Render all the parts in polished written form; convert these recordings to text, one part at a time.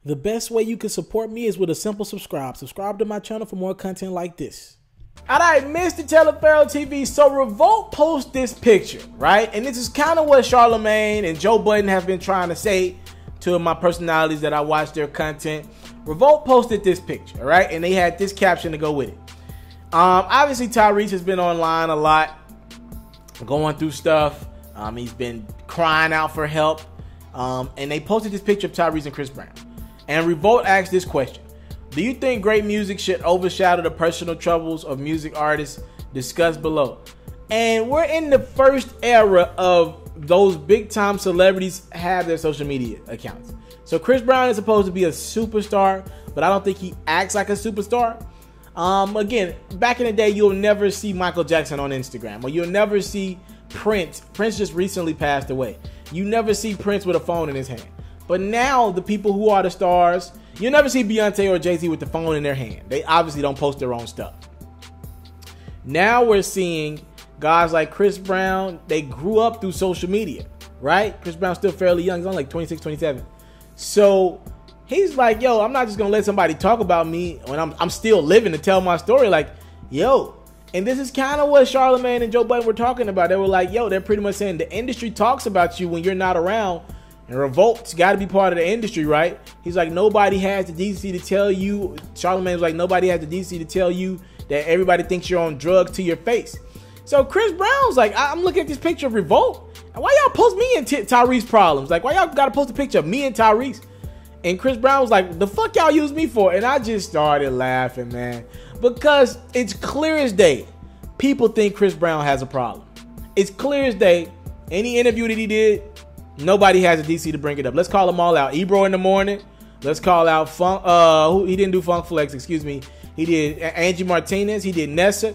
The best way you can support me is with a simple subscribe. Subscribe to my channel for more content like this. All right, Mr. Taliaferro TV. So Revolt posts this picture, right? And this is kind of what Charlemagne and Joe Budden have been trying to say to my personalities that I watch their content. Revolt posted this picture, right? And they had this caption to go with it. Obviously, Tyrese has been online a lot, going through stuff. He's been crying out for help. And they posted this picture of Tyrese and Chris Brown. And Revolt asked this question: do you think great music should overshadow the personal troubles of music artists? Discuss below. And we're in the first era of those big time celebrities have their social media accounts. So Chris Brown is supposed to be a superstar, but I don't think he acts like a superstar. Again, back in the day, you'll never see Michael Jackson on Instagram, or you'll never see Prince. Prince just recently passed away. You never see Prince with a phone in his hand. But now the people who are the stars, you'll never see Beyonce or Jay-Z with the phone in their hand. They obviously don't post their own stuff. Now we're seeing guys like Chris Brown. They grew up through social media, right? Chris Brown's still fairly young. He's only like 26, 27. So he's like, yo, I'm not just going to let somebody talk about me when I'm still living to tell my story. Like, yo. And this is kind of what Charlemagne and Joe Budden were talking about. They were like, yo, they're pretty much saying the industry talks about you when you're not around. And Revolt's got to be part of the industry, right? He's like, nobody has the decency to tell you. Charlemagne was like, nobody has the decency to tell you that everybody thinks you're on drugs to your face. So Chris Brown's like, I'm looking at this picture of Revolt. And why y'all post me and Tyrese problems? Like, why y'all got to post a picture of me and Tyrese? And Chris Brown was like, the fuck y'all use me for? And I just started laughing, man. Because it's clear as day, people think Chris Brown has a problem. It's clear as day. Any interview that he did, nobody has a DC to bring it up. Let's call them all out. Ebro in the morning. Let's call out Funk. He didn't do Funk Flex, excuse me. He did Angie Martinez. He did Nessa.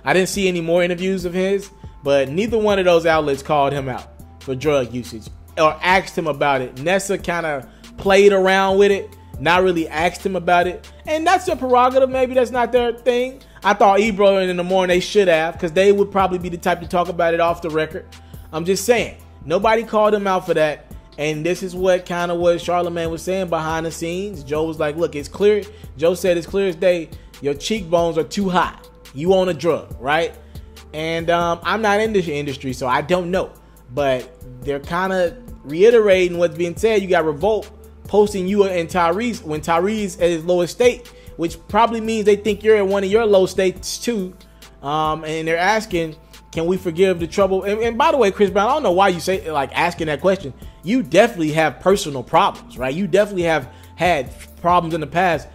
I didn't see any more interviews of his, but neither one of those outlets called him out for drug usage or asked him about it. Nessa kind of played around with it, not really asked him about it. And that's their prerogative. Maybe that's not their thing. I thought Ebro in the morning they should have, because they would probably be the type to talk about it off the record. I'm just saying. Nobody called him out for that. And this is what Charlemagne was saying behind the scenes. Joe was like, look, it's clear. Joe said it's clear as day. Your cheekbones are too high. You on a drug, right? And I'm not in this industry, so I don't know. But they're kind of reiterating what's being said. You got Revolt posting you and Tyrese when Tyrese at his lowest state, which probably means they think you're at one of your low states too. And they're asking, can we forgive the trouble? And by the way, Chris Brown, I don't know why you say like asking that question. You definitely have personal problems, right? You definitely have had problems in the past.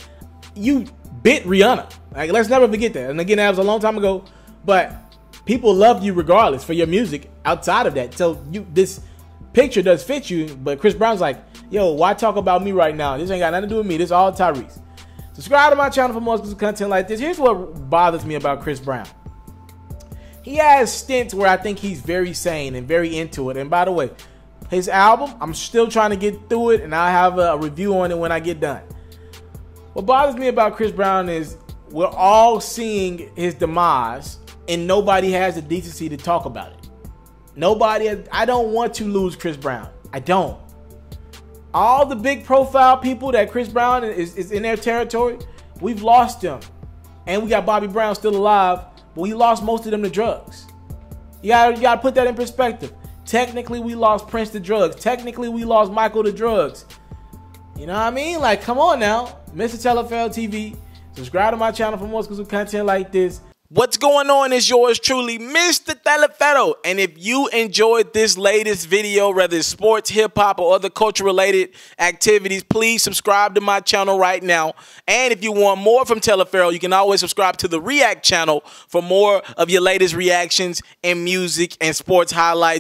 You bit Rihanna. Like, let's never forget that. And again, that was a long time ago, but people loved you regardless for your music outside of that. So this picture does fit you, but Chris Brown's like, yo, why talk about me right now? This ain't got nothing to do with me. This is all Tyrese. Subscribe to my channel for more exclusive content like this. Here's what bothers me about Chris Brown. He has stints where I think he's very sane and very into it. And by the way, his album, I'm still trying to get through it, and I'll have a review on it when I get done. What bothers me about Chris Brown is we're all seeing his demise, and nobody has the decency to talk about it. I don't want to lose Chris Brown. I don't. All the big profile people that Chris Brown is in their territory, we've lost them. And we got Bobby Brown still alive, but we lost most of them to drugs. You gotta put that in perspective. Technically, we lost Prince to drugs. Technically, we lost Michael to drugs. You know what I mean? Like, come on now. Mr. Taliaferro TV. Subscribe to my channel for more exclusive content like this. What's going on is yours truly, Mr. Taliaferro. And if you enjoyed this latest video, whether it's sports, hip-hop, or other culture-related activities, please subscribe to my channel right now. And if you want more from Taliaferro, you can always subscribe to the React channel for more of your latest reactions and music and sports highlights.